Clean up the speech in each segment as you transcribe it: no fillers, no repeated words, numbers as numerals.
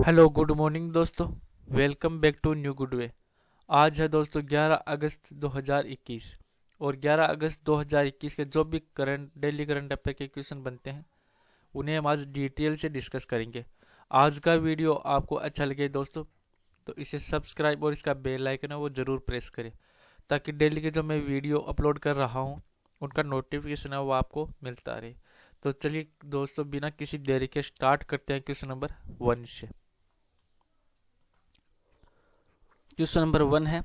Hello good morning दोस्तों। Welcome back to new good way. आज है दोस्तों 11 अगस्त 2021 और 11 अगस्त 2021 के जो भी डेली करंट अफेयर के क्वेश्चन बनते हैं उन्हें हम आज डिटेल से डिस्कस करेंगे। आज का वीडियो आपको अच्छा लगे दोस्तों तो इसे सब्सक्राइब और इसका बेल आइकन है वो ज़रूर प्रेस करें ताकि डेली के जो मैं वीडियो अपलोड कर रहा हूँ उनका नोटिफिकेशन है वो आपको मिलता रहे। तो चलिए दोस्तों बिना किसी देरी के स्टार्ट करते हैं क्वेश्चन नंबर 1 से। क्वेश्चन नंबर 1 है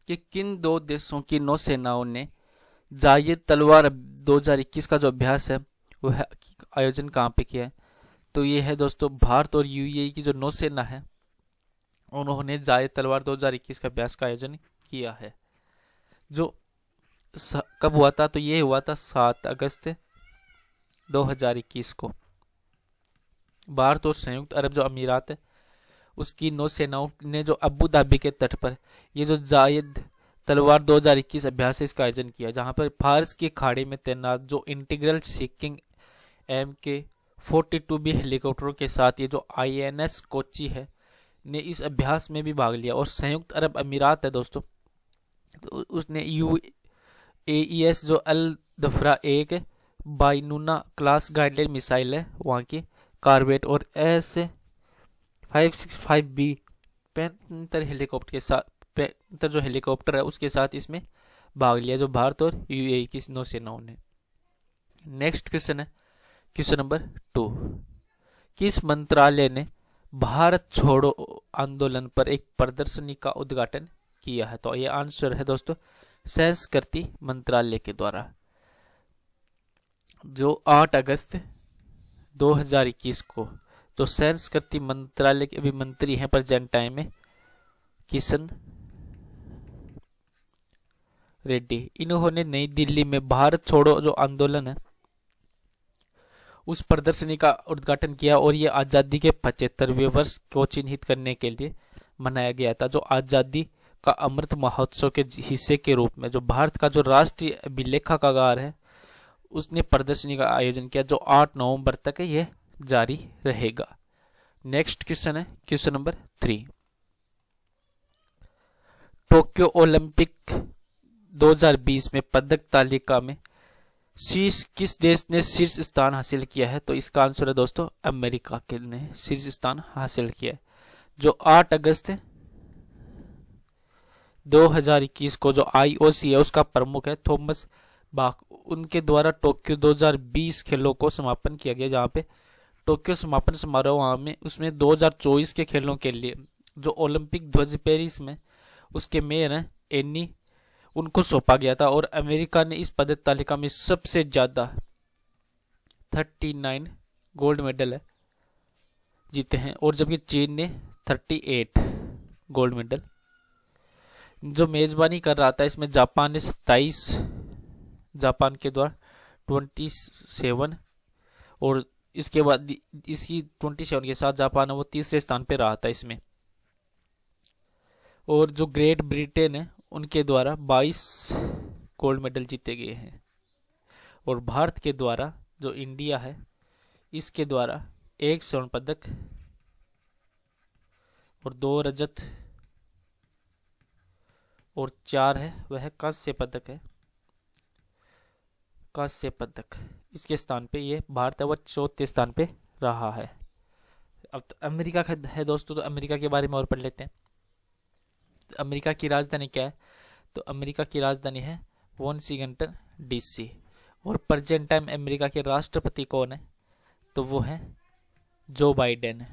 कि किन दो देशों की नौसेनाओं ने जायद तलवार 2021 का जो अभ्यास है वह आयोजन कहाँ पे किया है। तो ये है दोस्तों भारत और यूएई की जो नौसेना है उन्होंने जायद तलवार 2021 का अभ्यास का आयोजन किया है। जो कब हुआ था? तो ये हुआ था 7 अगस्त 2021 को। भारत और संयुक्त अरब जो अमीरात है उसकी नौसेनाओं ने जो अबू धाबी के तट पर ये जो जायद तलवार 2021 अभ्यास है इसका आयोजन किया, जहां पर फारस की खाड़ी में तैनात जो इंटीग्रल सीकिंग MK-42B हेलीकॉप्टरों के साथ ये जो INS कोची है ने इस अभ्यास में भी भाग लिया। और संयुक्त अरब अमीरात है दोस्तों तो उसने UAES जो अल दफरा एक बाइनूना क्लास गाइडलाइन मिसाइल है वहाँ की कार्वेट और S-565B पैंतर हेलीकॉप्टर के साथ पैंतर जो हेलीकॉप्टर है उसके साथ इसमें भाग लिया जो भारत और यूएई की नौसेनाओं ने। नेक्स्ट क्वेश्चन है क्वेश्चन नंबर 2। किस मंत्रालय ने भारत छोड़ो आंदोलन पर एक प्रदर्शनी का उद्घाटन किया है? तो ये आंसर है दोस्तों संस्कृति मंत्रालय के द्वारा। जो 8 अगस्त 2021 को तो संस्कृति मंत्रालय के अभी मंत्री हैं प्रेजेंट टाइम में किशन रेड्डी। इन्होंने नई दिल्ली में भारत छोड़ो जो आंदोलन है उस प्रदर्शनी का उद्घाटन किया और ये आज़ादी के 75वें वर्ष को चिन्हित करने के लिए मनाया गया था। जो आज़ादी का अमृत महोत्सव के हिस्से के रूप में जो भारत का जो राष्ट्रीय अभिलेखागार है उसने प्रदर्शनी का आयोजन किया जो 8 नवंबर तक ये जारी रहेगा। नेक्स्ट क्वेश्चन है क्वेश्चन नंबर 3। टोक्यो ओलंपिक 2020 में पदक तालिका में किस देश ने शीर्ष स्थान हासिल किया है? तो इसका आंसर है दोस्तों अमेरिका के ने शीर्ष स्थान हासिल किया है। जो 8 अगस्त 2021 को जो IOC है उसका प्रमुख है थॉमस बाक, उनके द्वारा टोक्यो 2020 खेलों को समापन किया गया, जहां पे टोक्यो समापन समारोह में उसमें 2024 के खेलों के लिए जो ओलंपिक ध्वज पेरिस में उसके मेयर हैं एनी उनको सौंपा गया था। और अमेरिका ने इस पदक तालिका में सबसे ज्यादा 39 गोल्ड मेडल है जीते हैं और जबकि चीन ने 38 गोल्ड मेडल। जो मेजबानी कर रहा था इसमें जापान ने 27, जापान के द्वारा 27 और इसके बाद इसी 27 के साथ जापान है वो तीसरे स्थान पे रहा था इसमें। और जो ग्रेट ब्रिटेन है उनके द्वारा 22 गोल्ड मेडल जीते गए हैं। और भारत के द्वारा जो इंडिया है इसके द्वारा 1 स्वर्ण पदक और 2 रजत और 4 है वह कांस्य पदक है, कांस्य पदक। इसके स्थान पे ये भारत है वह 4थे स्थान पे रहा है। अब तो अमेरिका का है दोस्तों तो अमेरिका के बारे में और पढ़ लेते हैं। अमेरिका की राजधानी क्या है? तो अमेरिका की राजधानी है वाशिंगटन DC। और प्रेजेंट टाइम अमेरिका के राष्ट्रपति कौन है? तो वो है जो बाइडेन,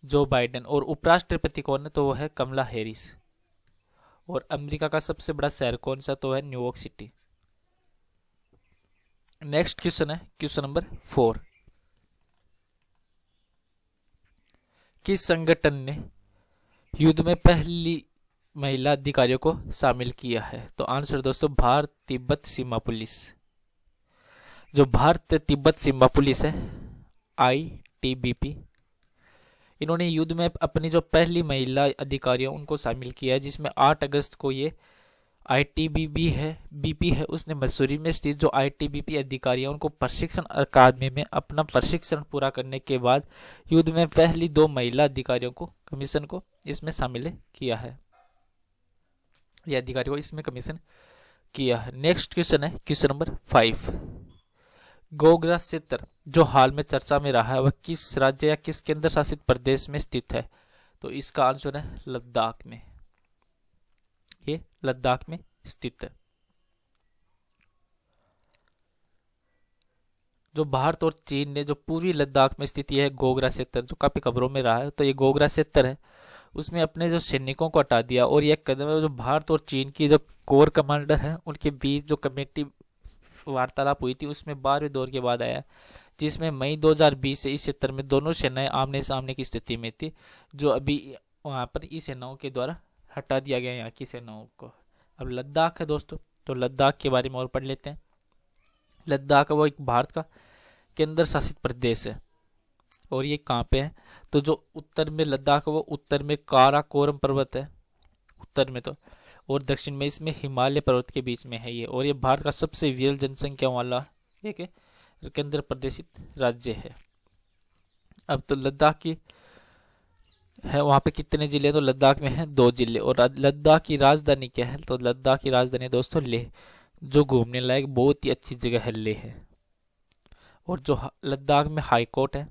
जो बाइडेन। और उपराष्ट्रपति कौन है? तो वो है कमला हैरिस। और अमेरिका का सबसे बड़ा शहर कौन सा? तो है न्यूयॉर्क सिटी। नेक्स्ट क्वेश्चन है क्वेश्चन नंबर 4। किस संगठन ने युद्ध में पहली महिला अधिकारियों को शामिल किया है? तो आंसर दोस्तों भारत तिब्बत सीमा पुलिस। जो भारत तिब्बत सीमा पुलिस है ITBP इन्होंने युद्ध में अपनी जो पहली महिला अधिकारियों उनको शामिल किया है, जिसमें 8 अगस्त को ये आईटीबीपी है बीपी है उसने मसूरी में स्थित जो आईटीबीपी अधिकारी हैं उनको प्रशिक्षण अकादमी में अपना प्रशिक्षण पूरा करने के बाद युद्ध में पहली 2 महिला अधिकारियों को कमीशन को इसमें शामिल किया है, ये अधिकारी को इसमें कमीशन किया है। नेक्स्ट क्वेश्चन है क्वेश्चन नंबर 5। गोग्रा क्षेत्र जो हाल में चर्चा में रहा है वह किस राज्य या किस केंद्र शासित प्रदेश में स्थित है? तो इसका आंसर है लद्दाख में, ये लद्दाख में स्थित है। जो भारत और चीन ने जो पूर्वी लद्दाख में स्थित है गोग्रा क्षेत्र जो काफी खबरों में रहा है, तो ये गोग्रा क्षेत्र है उसमें अपने जो सैनिकों को हटा दिया और यह कदम है जो भारत और चीन की जो कोर कमांडर है उनके बीच जो कमेटी वार्तालाप हुई थी उसमें 12वें दौर के बाद आया, जिसमें मई 2020 से इस क्षेत्र में दोनों सेनाएं आमने सामने की स्थिति में थी, जो अभी वहां पर इस सेनाओं के द्वारा हटा दिया गया यहाँ की सेनाओं को। अब लद्दाख है दोस्तों, तो लद्दाख के बारे में और पढ़ लेते हैं। लद्दाख वो एक भारत का केंद्र शासित प्रदेश है और ये कहाँ पे है? तो जो उत्तर में लद्दाख वो उत्तर में काराकोरम पर्वत है उत्तर में, तो और दक्षिण में इसमें हिमालय पर्वत के बीच में है ये, और ये भारत का सबसे विरल जनसंख्या वाला एक केंद्र प्रदेशित राज्य है। अब तो लद्दाख की है वहां पे कितने जिले? तो लद्दाख में है 2 जिले। और लद्दाख की राजधानी क्या है? तो लद्दाख की राजधानी दोस्तों लेह, जो घूमने लायक बहुत ही अच्छी जगह है लेह है। और जो लद्दाख में हाई कोर्ट है,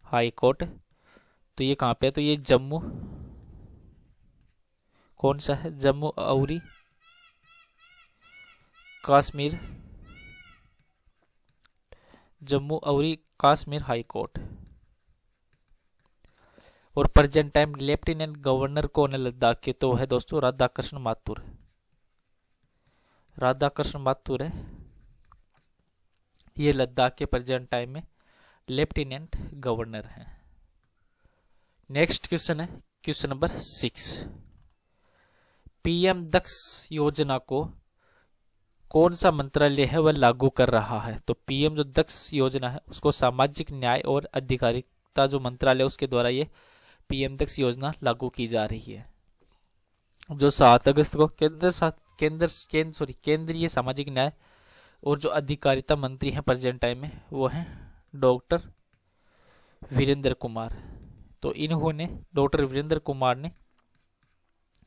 हाई कोर्ट तो ये कहाँ पे है? तो ये जम्मू, कौन सा है? जम्मू अवरी कश्मीर, जम्मू अवरी कश्मीर हाई कोर्ट। और प्रेजेंट टाइम लेफ्टिनेंट गवर्नर कौन है लद्दाख के? तो है दोस्तों राधाकृष्ण माथुर, राधाकृष्ण माथुर है ये लद्दाख के प्रेजेंट टाइम में लेफ्टिनेंट गवर्नर है। नेक्स्ट क्वेश्चन है क्वेश्चन नंबर 6। पीएम दक्ष योजना को कौन सा मंत्रालय है वह लागू कर रहा है? तो पीएम जो दक्ष योजना है उसको सामाजिक न्याय और अधिकारिता जो मंत्रालय उसके द्वारा ये पीएम दक्ष योजना लागू की जा रही है। जो 7 अगस्त को केंद्रीय सामाजिक न्याय और जो अधिकारिता मंत्री हैं प्रेजेंट टाइम में वो हैं डॉक्टर वीरेंद्र कुमार। तो इन्होंने डॉक्टर वीरेंद्र कुमार ने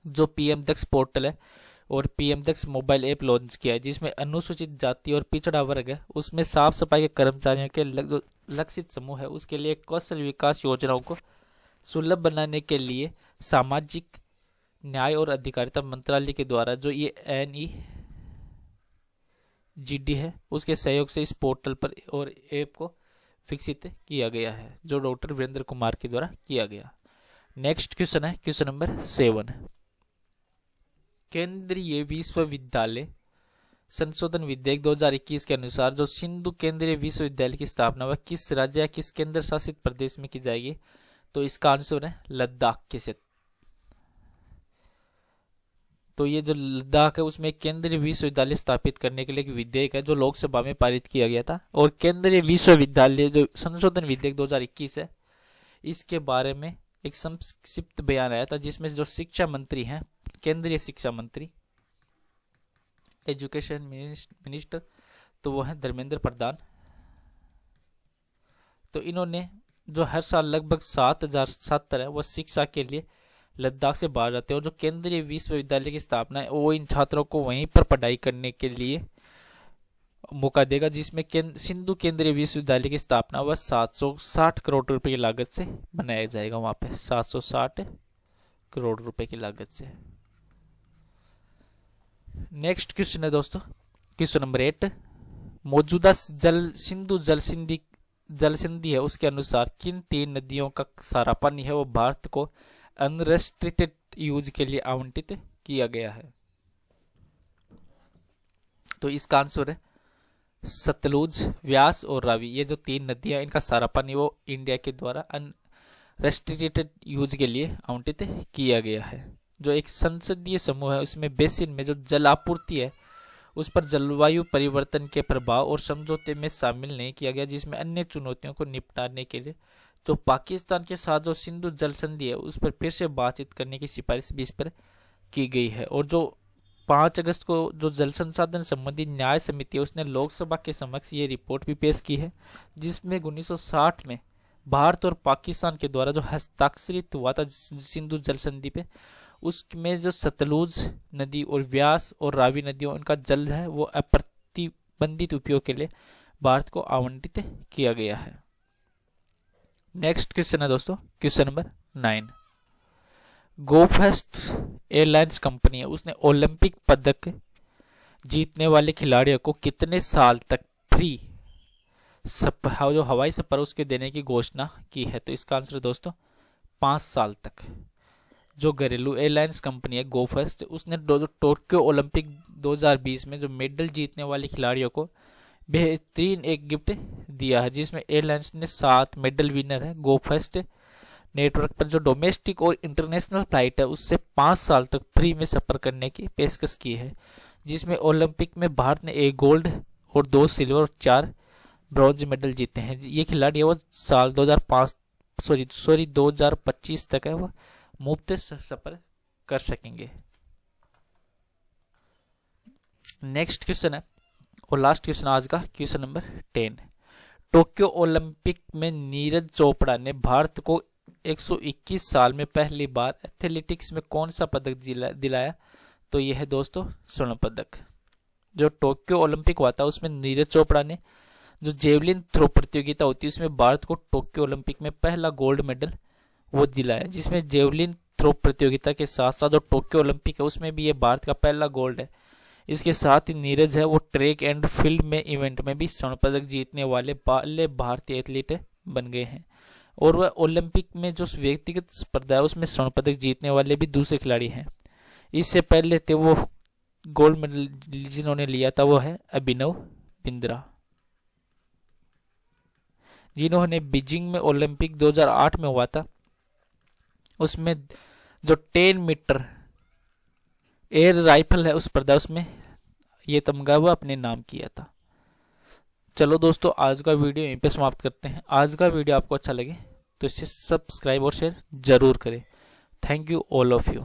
जो पीएम दक्ष पोर्टल है और पीएम दक्ष मोबाइल ऐप लॉन्च किया है, जिसमें अनुसूचित जाति और पिछड़ा वर्ग है उसमें साफ सफाई के कर्मचारियों के लक्षित समूह है उसके लिए कौशल विकास योजनाओं को सुलभ बनाने के लिए सामाजिक न्याय और अधिकारिता मंत्रालय के द्वारा जो ये NEGD है उसके सहयोग से इस पोर्टल पर और ऐप को विकसित किया गया है, जो डॉक्टर वीरेंद्र कुमार के द्वारा किया गया। नेक्स्ट क्वेश्चन है क्वेश्चन नंबर 7। केंद्रीय विश्वविद्यालय संशोधन विधेयक 2021 के अनुसार जो सिंधु केंद्रीय विश्वविद्यालय की स्थापना वह किस राज्य या किस केंद्र शासित प्रदेश में की जाएगी? तो इसका आंसर है लद्दाख के क्षेत्र। तो ये जो लद्दाख है उसमें केंद्रीय विश्वविद्यालय स्थापित करने के लिए एक विधेयक है जो लोकसभा में पारित किया गया था। और केंद्रीय विश्वविद्यालय जो संशोधन विधेयक 2021 है इसके बारे में एक संक्षिप्त बयान आया था, जिसमें जो शिक्षा मंत्री हैं केंद्रीय शिक्षा मंत्री एजुकेशन मिनिस्टर तो वो है धर्मेंद्र प्रधान। तो इन्होंने जो हर साल लगभग 7,000 छात्र है वो शिक्षा के लिए लद्दाख से बाहर जाते हैं और जो केंद्रीय विश्वविद्यालय की स्थापना है वो इन छात्रों को वहीं पर पढ़ाई करने के लिए मौका देगा, जिसमें सिंधु केंद्रीय विश्वविद्यालय की स्थापना वह 760 करोड़ रुपए की लागत से बनाया जाएगा। वहां पे 760 करोड़ रुपए की लागत से। नेक्स्ट क्वेश्चन है दोस्तों क्वेश्चन नंबर 8। मौजूदा सिंधु जल संधि है उसके अनुसार किन 3 नदियों का सारा पानी है वो भारत को अनरेस्ट्रिक्टेड यूज के लिए आवंटित किया गया है? तो इसका आंसर है सतलुज, व्यास और रावी। ये जो 3 नदियां इनका सारा पानी वो इंडिया के द्वारा अनरेस्ट्रिक्टेड यूज के लिए आवंटित किया गया है। जो एक संसदीय समूह है उसमें बेसिन में जो जल आपूर्ति है उस पर जलवायु परिवर्तन के प्रभाव और समझौते में शामिल नहीं किया गया, जिसमें अन्य चुनौतियों को निपटाने के लिए तो पाकिस्तान के साथ जो सिंधु जल संधि है उस पर फिर से बातचीत करने की सिफारिश भी इस पर की गई है। और जो 5 अगस्त को जो जल संसाधन संबंधी न्याय समिति है उसने लोकसभा के समक्ष ये रिपोर्ट भी पेश की है, जिसमें 1960 में भारत और पाकिस्तान के द्वारा जो हस्ताक्षरित हुआ था सिंधु जल संधि पे, उसमें जो सतलुज नदी और व्यास और रावी नदियों उनका जल है वो अप्रतिबंधित उपयोग के लिए भारत को आवंटित किया गया है। नेक्स्ट क्वेश्चन है दोस्तों, क्वेश्चन नंबर 9। गोफेस्ट एयरलाइंस कंपनी है, उसने ओलंपिक पदक जीतने वाले खिलाड़ियों को कितने साल तक फ्री जो हवाई सफर उसके देने की घोषणा की है? तो इसका आंसर दोस्तों 5 साल तक। जो घरेलू एयरलाइंस कंपनी है गोफेस्ट, उसने टोक्यो ओलंपिक 2020 में जो मेडल जीतने वाले खिलाड़ियों को बेहतरीन एक गिफ्ट दिया है, जिसमें एयरलाइंस ने 7 मेडल विनर है गोफेस्ट नेटवर्क पर जो डोमेस्टिक और इंटरनेशनल फ्लाइट है उससे 5 साल तक फ्री में सफर करने की पेशकश की है, जिसमें ओलंपिक में भारत ने 1 गोल्ड और 2 सिल्वर और 4 ब्रॉन्ज मेडल जीते हैं। ये खिलाड़ी वो साल 2025 तक है वो मुफ्त सफर कर सकेंगे। नेक्स्ट क्वेश्चन है और लास्ट क्वेश्चन आज का, क्वेश्चन नंबर 10। टोक्यो ओलंपिक में नीरज चोपड़ा ने भारत को 121 साल में पहली बार एथलेटिक्स में कौन सा पदक दिलाया? तो यह है दोस्तों स्वर्ण पदक। जो टोक्यो ओलंपिक हुआ था उसमें नीरज चोपड़ा ने जो जेवलिन थ्रो प्रतियोगिता होती है उसमें भारत को टोक्यो ओलंपिक में पहला गोल्ड मेडल वो दिलाया, जिसमें जेवलिन थ्रो प्रतियोगिता के साथ साथ जो टोक्यो ओलंपिक है उसमें भी ये भारत का पहला गोल्ड है। इसके साथ ही नीरज है वो ट्रैक एंड फील्ड में इवेंट में भी स्वर्ण पदक जीतने वाले पहले भारतीय एथलीट बन गए हैं। और वह ओलंपिक में जो व्यक्तिगत स्पर्धा है उसमें स्वर्ण पदक जीतने वाले भी दूसरे खिलाड़ी हैं। इससे पहले थे वो गोल्ड मेडल जिन्होंने लिया था वो है अभिनव बिंद्रा, जिन्होंने बीजिंग में ओलंपिक 2008 में हुआ था उसमें जो 10 मीटर एयर राइफल है उस स्पर्धा उसमें ये तमगा वो अपने नाम किया था। चलो दोस्तों आज का वीडियो यहीं पे समाप्त करते हैं। आज का वीडियो आपको अच्छा लगे तो इसे सब्सक्राइब और शेयर जरूर करें। Thank you all of you.